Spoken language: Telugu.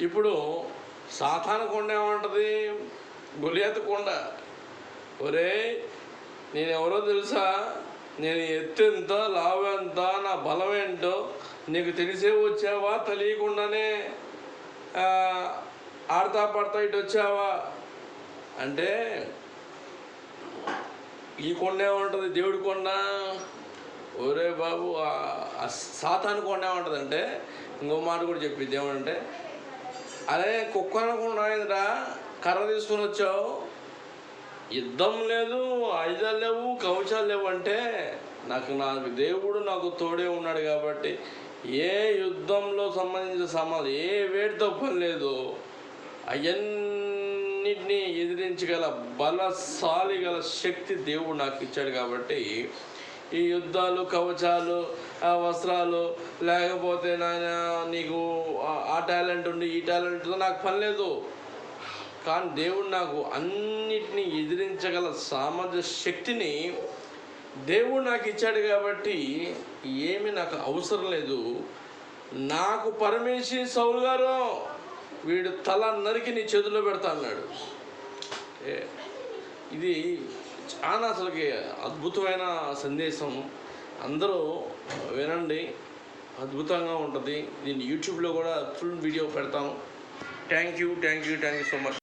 ఇప్పుడు సాతాను కొండ ఏమంటుంది, గొలియాతు కొండ, ఒరే నేనెవరో తెలుసా, నేను ఎత్తెంత లావెంత నా బలం ఏంటో నీకు తెలిసే వచ్చావా, తెలియకుండానే ఆడతా పడతా ఇటు వచ్చావా అంటే, ఈ కొండ ఏమంటుంది, దేవుడి కొండ. ఒరే బాబు, సాతాను కొండ ఏమంటుంది అంటే, ఇంకో మాట కూడా చెప్పింది ఏమంటే, అరే కుక్క అనకుండా ఏంద్రా కర్ర తీసుకొని వచ్చావు, యుద్ధం లేదు, ఆయుధాలు లేవు, కవచాలు లేవు అంటే, నాకు దేవుడు నాకు తోడే ఉన్నాడు కాబట్టి ఏ యుద్ధంలో సంబంధించిన సమాధానం ఏ వేడితో పని లేదు, అవన్నిటినీ ఎదిరించగల బలశాలి గల శక్తి దేవుడు నాకు ఇచ్చాడు కాబట్టి ఈ యుద్ధాలు, కవచాలు, వస్త్రాలు లేకపోతే నీకు ఆ టాలెంట్ ఉండి ఈ టాలెంట్తో నాకు పని లేదు. కానీ దేవుడు నాకు అన్నిటినీ ఎదిరించగల సామర్థ్య శక్తిని దేవుడు నాకు ఇచ్చాడు కాబట్టి ఏమి నాకు అవసరం లేదు. నాకు పరమేశి సౌలు గారు వీడు తల నరికి నీ చేతిలో పెడతా అన్నాడు. ఇది చాలా అసలుకి అద్భుతమైన సందేశం. అందరూ వినండి, అద్భుతంగా ఉంటుంది. దీన్ని యూట్యూబ్లో కూడా ఫుల్ వీడియో పెడతాను. Thank you so much.